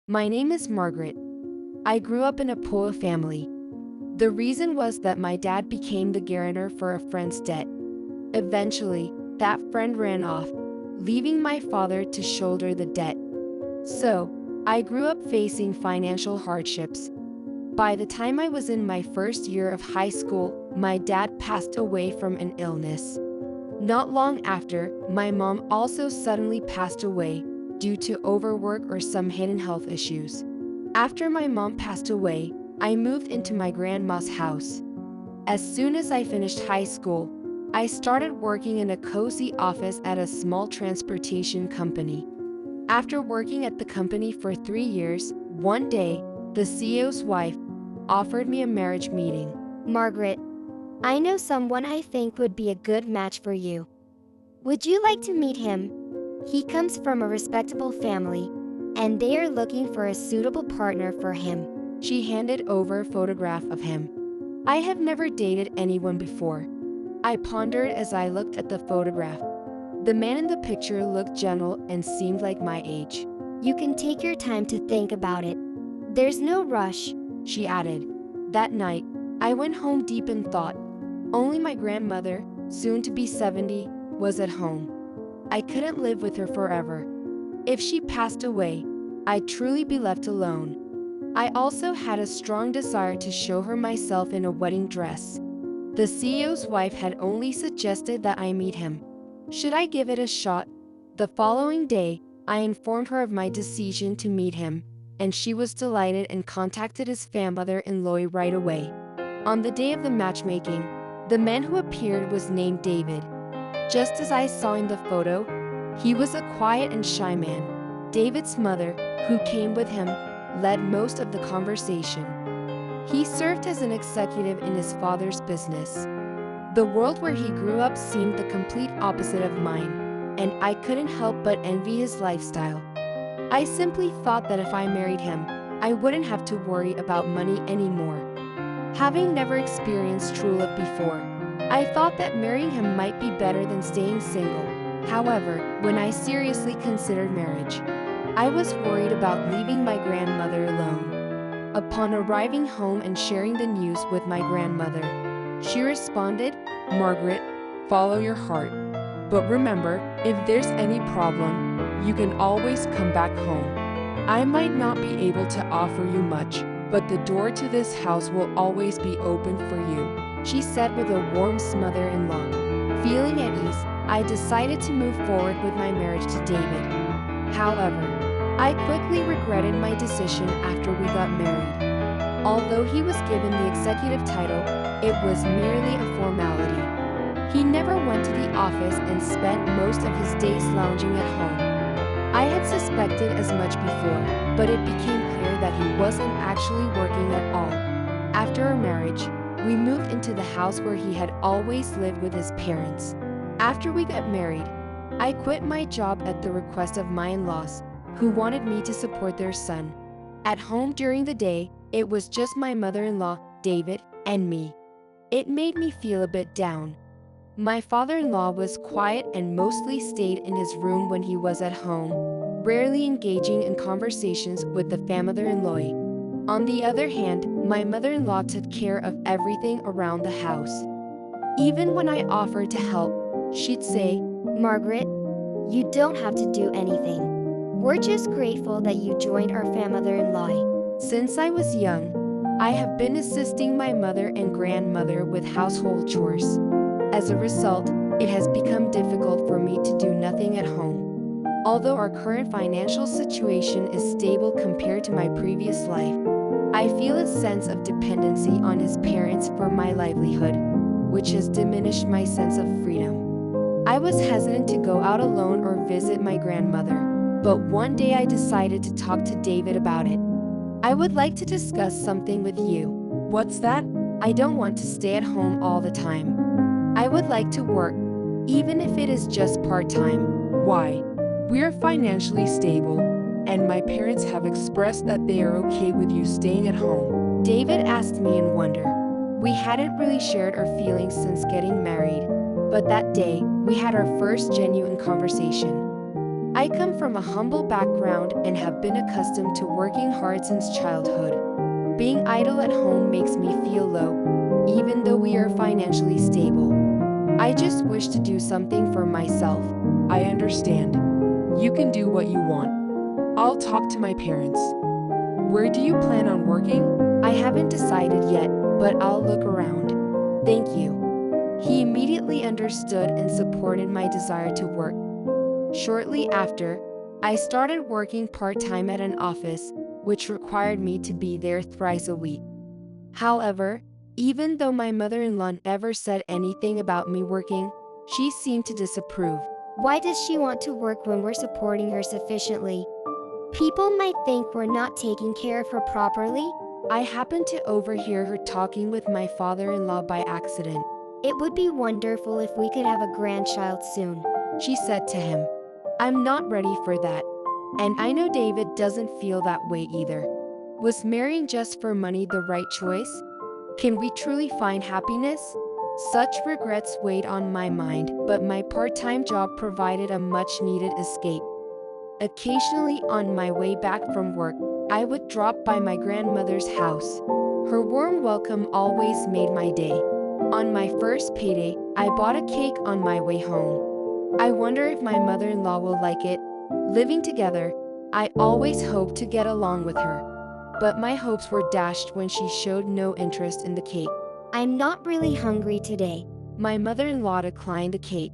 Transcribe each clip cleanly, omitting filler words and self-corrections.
My name is Margaret. I grew up in a poor family. The reason was that my dad became the guarantor for a friend's debt. Eventually, that friend ran off, leaving my father to shoulder the debt. So, I grew up facing financial hardships. By the time I was in my first year of high school, my dad passed away from an illness. Not long after, my mom also suddenly passed away due to overwork or some hidden health issues. After my mom passed away, I moved into my grandma's house. As soon as I finished high school, I started working in a cozy office at a small transportation company. After working at the company for 3 years, one day, the CEO's wife offered me a marriage meeting. Margaret, I know someone I think would be a good match for you. Would you like to meet him? He comes from a respectable family, and they are looking for a suitable partner for him. She handed over a photograph of him. I have never dated anyone before. I pondered as I looked at the photograph. The man in the picture looked gentle and seemed like my age. You can take your time to think about it. There's no rush, she added. That night, I went home deep in thought. Only my grandmother, soon to be 70, was at home. I couldn't live with her forever. If she passed away, I'd truly be left alone. I also had a strong desire to show her myself in a wedding dress. The CEO's wife had only suggested that I meet him. Should I give it a shot? The following day, I informed her of my decision to meet him, and she was delighted and contacted his father-in-law right away. On the day of the matchmaking, the man who appeared was named David. Just as I saw in the photo, he was a quiet and shy man. David's mother, who came with him, led most of the conversation. He served as an executive in his father's business. The world where he grew up seemed the complete opposite of mine, and I couldn't help but envy his lifestyle. I simply thought that if I married him, I wouldn't have to worry about money anymore. Having never experienced true love before, I thought that marrying him might be better than staying single. However, when I seriously considered marriage, I was worried about leaving my grandmother alone. Upon arriving home and sharing the news with my grandmother, she responded, "Margaret, follow your heart. But remember, if there's any problem, you can always come back home. I might not be able to offer you much, but the door to this house will always be open for you," she said with a warm mother-in-law. Feeling at ease, I decided to move forward with my marriage to David. However, I quickly regretted my decision after we got married. Although he was given the executive title, it was merely a formality. He never went to the office and spent most of his days lounging at home. I had suspected as much before, but it became clear that he wasn't actually working at all. After our marriage, we moved into the house where he had always lived with his parents. After we got married, I quit my job at the request of my in-laws, who wanted me to support their son. At home during the day, it was just my mother-in-law, David, and me. It made me feel a bit down. My father-in-law was quiet and mostly stayed in his room when he was at home, rarely engaging in conversations with the father-in-law. On the other hand, my mother-in-law took care of everything around the house. Even when I offered to help, she'd say, Margaret, you don't have to do anything. We're just grateful that you joined our father-in-law. Since I was young, I have been assisting my mother and grandmother with household chores. As a result, it has become difficult for me to do nothing at home. Although our current financial situation is stable compared to my previous life, I feel a sense of dependency on his parents for my livelihood, which has diminished my sense of freedom. I was hesitant to go out alone or visit my grandmother, but one day I decided to talk to David about it. I would like to discuss something with you. "What's that?" I don't want to stay at home all the time. I would like to work, even if it is just part-time. "Why? We're financially stable, and my parents have expressed that they are okay with you staying at home." David asked me in wonder. We hadn't really shared our feelings since getting married, but that day, we had our first genuine conversation. I come from a humble background and have been accustomed to working hard since childhood. Being idle at home makes me feel low, even though we are financially stable. I just wish to do something for myself. I understand. You can do what you want. I'll talk to my parents. Where do you plan on working? I haven't decided yet, but I'll look around. Thank you. He immediately understood and supported my desire to work. Shortly after, I started working part-time at an office, which required me to be there thrice a week. However, even though my mother-in-law never said anything about me working, she seemed to disapprove. Why does she want to work when we're supporting her sufficiently? People might think we're not taking care of her properly. I happened to overhear her talking with my father-in-law by accident. It would be wonderful if we could have a grandchild soon. She said to him, "I'm not ready for that. And I know David doesn't feel that way either. Was marrying just for money the right choice? Can we truly find happiness?" Such regrets weighed on my mind, but my part-time job provided a much-needed escape. Occasionally on my way back from work, I would drop by my grandmother's house. Her warm welcome always made my day. On my first payday, I bought a cake on my way home. I wonder if my mother-in-law will like it. Living together, I always hoped to get along with her. But my hopes were dashed when she showed no interest in the cake. I'm not really hungry today. My mother-in-law declined the cake.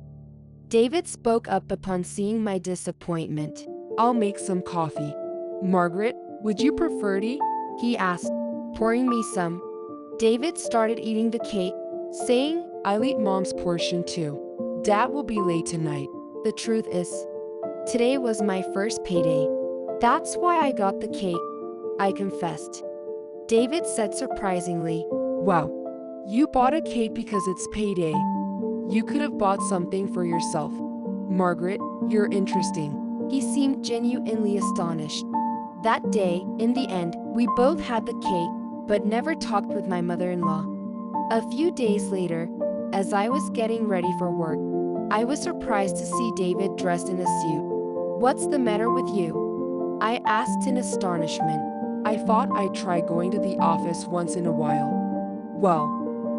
David spoke up upon seeing my disappointment. I'll make some coffee. Margaret, would you prefer tea? He asked, pouring me some. David started eating the cake, saying, I'll eat Mom's portion too. Dad will be late tonight. The truth is, today was my first payday. That's why I got the cake, I confessed. David said surprisingly, Wow, you bought a cake because it's payday. You could have bought something for yourself. Margaret, you're interesting. He seemed genuinely astonished. That day, in the end, we both had the cake, but never talked with my mother-in-law. A few days later, as I was getting ready for work, I was surprised to see David dressed in a suit. "What's the matter with you?" I asked in astonishment. I thought I'd try going to the office once in a while. Well,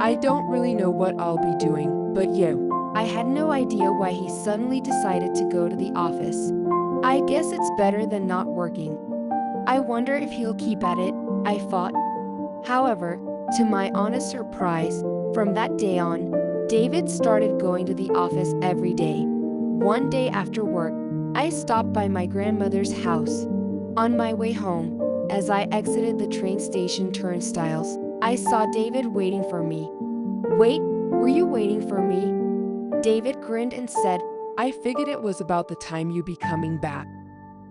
I don't really know what I'll be doing, but you. I had no idea why he suddenly decided to go to the office. I guess it's better than not working. I wonder if he'll keep at it, I thought. However, to my honest surprise, from that day on, David started going to the office every day. One day after work, I stopped by my grandmother's house. On my way home, as I exited the train station turnstiles, I saw David waiting for me. "Wait, were you waiting for me?" David grinned and said, I figured it was about the time you'd be coming back.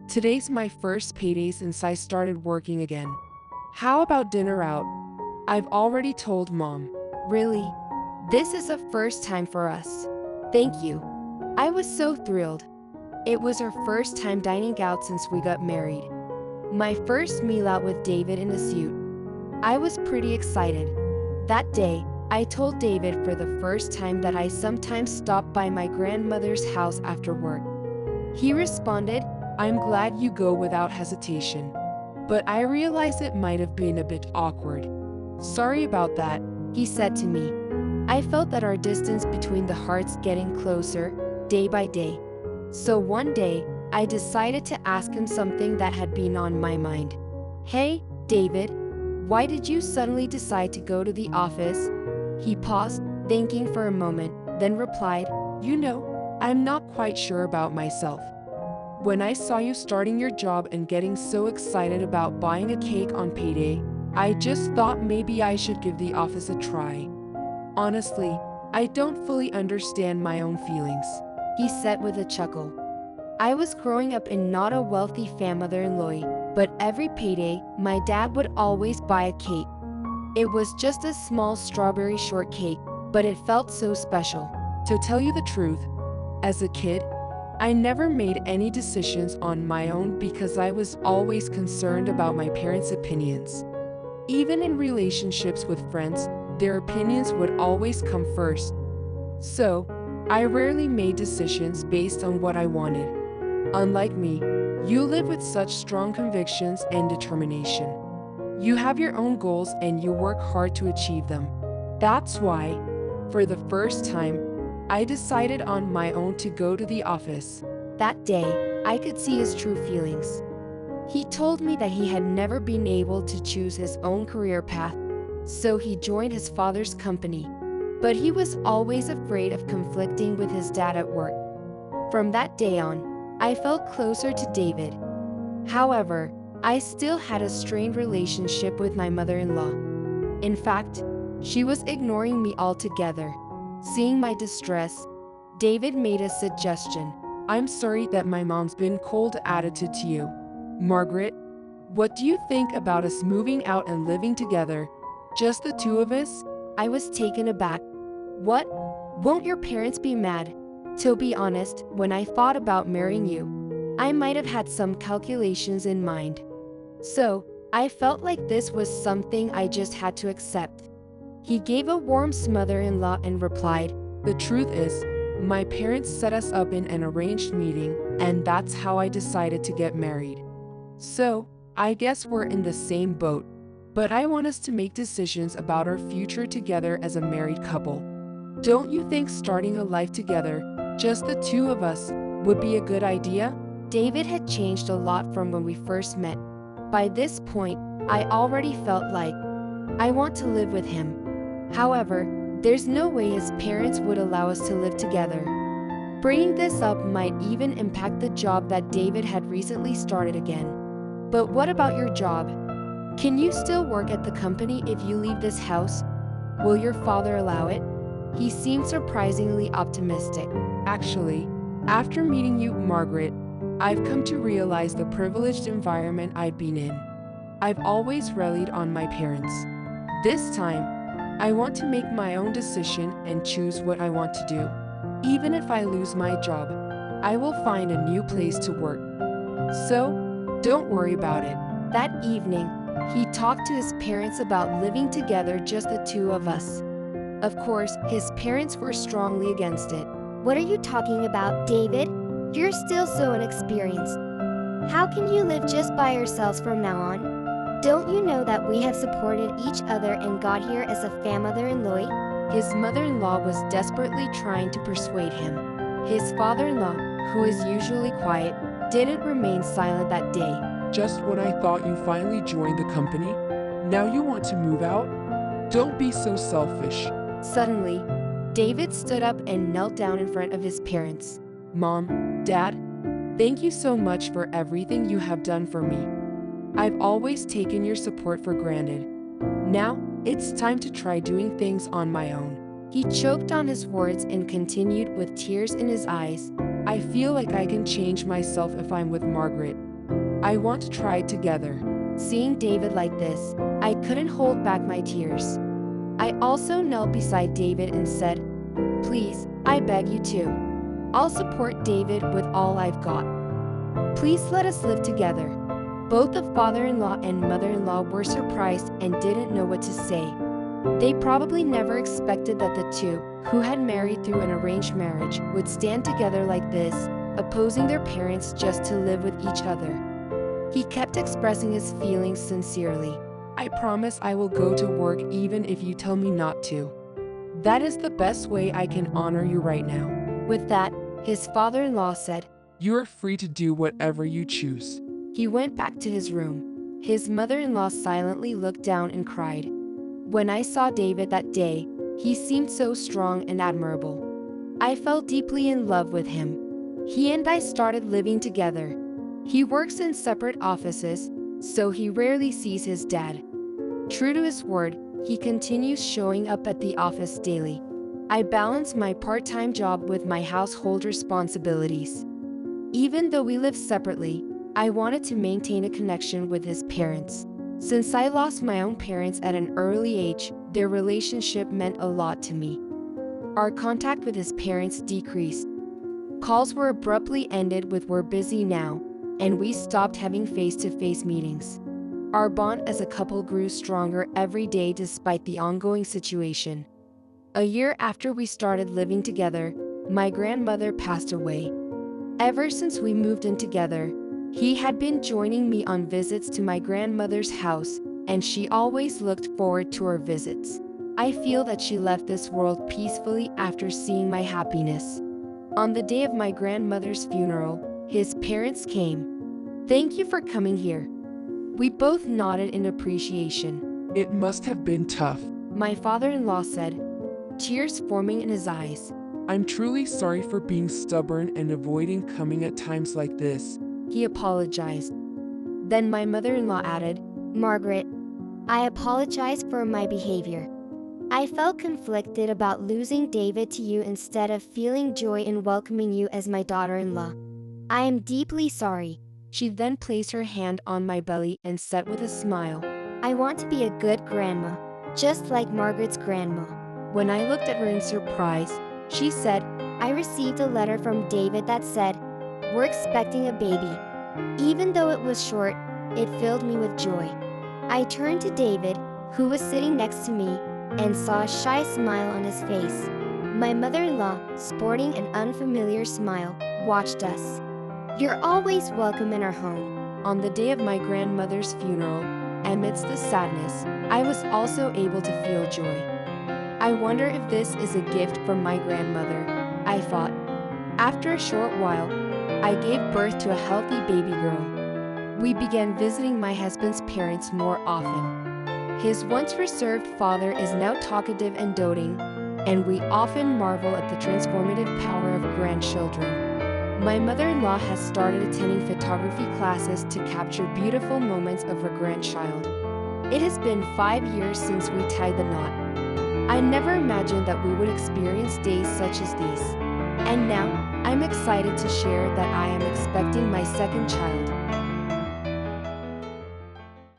Today's my first payday since I started working again. How about dinner out? I've already told Mom. "Really? This is a first time for us. Thank you." I was so thrilled. It was our first time dining out since we got married. My first meal out with David in a suit. I was pretty excited. That day, I told David for the first time that I sometimes stopped by my grandmother's house after work. He responded, I'm glad you go without hesitation. But I realize it might have been a bit awkward. Sorry about that. he said to me. I felt that our distance between the hearts getting closer, day by day. So one day, I decided to ask him something that had been on my mind. "Hey, David, why did you suddenly decide to go to the office?" He paused, thinking for a moment, then replied, You know, I'm not quite sure about myself. When I saw you starting your job and getting so excited about buying a cake on payday, I just thought maybe I should give the office a try. Honestly, I don't fully understand my own feelings. he said with a chuckle. I was growing up in not a wealthy family-in-law, but every payday, my dad would always buy a cake. It was just a small strawberry shortcake, but it felt so special. To tell you the truth, as a kid, I never made any decisions on my own because I was always concerned about my parents' opinions. Even in relationships with friends, their opinions would always come first. So, I rarely made decisions based on what I wanted. Unlike me, you live with such strong convictions and determination. You have your own goals and you work hard to achieve them. That's why, for the first time, I decided on my own to go to the office. That day, I could see his true feelings. He told me that he had never been able to choose his own career path, so he joined his father's company. But he was always afraid of conflicting with his dad at work. From that day on, I felt closer to David. However, I still had a strained relationship with my mother-in-law. In fact, she was ignoring me altogether. Seeing my distress, David made a suggestion. I'm sorry that my mom's been cold-attitude to you. Margaret, what do you think about us moving out and living together? Just the two of us? I was taken aback. What? Won't your parents be mad? To be honest, when I thought about marrying you, I might have had some calculations in mind. So, I felt like this was something I just had to accept. He gave a warm mother-in-law and replied, The truth is, my parents set us up in an arranged meeting, and that's how I decided to get married. So, I guess we're in the same boat. But I want us to make decisions about our future together as a married couple. Don't you think starting a life together, just the two of us, would be a good idea? David had changed a lot from when we first met. By this point, I already felt like I want to live with him. However, there's no way his parents would allow us to live together. Bringing this up might even impact the job that David had recently started again. But what about your job? Can you still work at the company if you leave this house? Will your father allow it? He seemed surprisingly optimistic. Actually, after meeting you, Margaret, I've come to realize the privileged environment I've been in. I've always relied on my parents. This time, I want to make my own decision and choose what I want to do. Even if I lose my job, I will find a new place to work. So, don't worry about it. That evening, he talked to his parents about living together, just the two of us. Of course, his parents were strongly against it. What are you talking about, David? You're still so inexperienced. How can you live just by yourselves from now on? Don't you know that we have supported each other and got here as a mother-in-law? His mother-in-law was desperately trying to persuade him. His father-in-law, who is usually quiet, didn't remain silent that day. Just when I thought you finally joined the company, now you want to move out? Don't be so selfish. Suddenly, David stood up and knelt down in front of his parents. Mom, Dad, thank you so much for everything you have done for me. I've always taken your support for granted. Now, it's time to try doing things on my own. He choked on his words and continued with tears in his eyes. I feel like I can change myself if I'm with Margaret. I want to try it together. Seeing David like this, I couldn't hold back my tears. I also knelt beside David and said, Please, I beg you to. I'll support David with all I've got. Please let us live together. Both the father-in-law and mother-in-law were surprised and didn't know what to say. They probably never expected that the two, who had married through an arranged marriage, would stand together like this, opposing their parents just to live with each other. He kept expressing his feelings sincerely. I promise I will go to work even if you tell me not to. That is the best way I can honor you right now. With that, his father-in-law said, You are free to do whatever you choose. He went back to his room. His mother-in-law silently looked down and cried. When I saw David that day, he seemed so strong and admirable. I fell deeply in love with him. He and I started living together. He works in separate offices, so he rarely sees his dad. True to his word, he continues showing up at the office daily. I balance my part-time job with my household responsibilities. Even though we live separately, I wanted to maintain a connection with his parents. Since I lost my own parents at an early age, their relationship meant a lot to me. Our contact with his parents decreased. Calls were abruptly ended with "we're busy now," and we stopped having face-to-face meetings. Our bond as a couple grew stronger every day despite the ongoing situation. A year after we started living together, my grandmother passed away. Ever since we moved in together, he had been joining me on visits to my grandmother's house, and she always looked forward to our visits. I feel that she left this world peacefully after seeing my happiness. On the day of my grandmother's funeral, his parents came. "Thank you for coming here." We both nodded in appreciation. It must have been tough. My father-in-law said, tears forming in his eyes. I'm truly sorry for being stubborn and avoiding coming at times like this. He apologized. Then my mother-in-law added, Margaret, I apologize for my behavior. I felt conflicted about losing David to you instead of feeling joy in welcoming you as my daughter-in-law. I am deeply sorry. She then placed her hand on my belly and said with a smile, I want to be a good grandma, just like Margaret's grandma. When I looked at her in surprise, she said, I received a letter from David that said, we're expecting a baby. Even though it was short, it filled me with joy. I turned to David, who was sitting next to me, and saw a shy smile on his face. My mother-in-law, sporting an unfamiliar smile, watched us. You're always welcome in our home. On the day of my grandmother's funeral, amidst the sadness, I was also able to feel joy. I wonder if this is a gift from my grandmother, I thought. After a short while, I gave birth to a healthy baby girl. We began visiting my husband's parents more often. His once reserved father is now talkative and doting, and we often marvel at the transformative power of grandchildren. My mother-in-law has started attending photography classes to capture beautiful moments of her grandchild. It has been 5 years since we tied the knot. I never imagined that we would experience days such as these. And now, I'm excited to share that I am expecting my second child.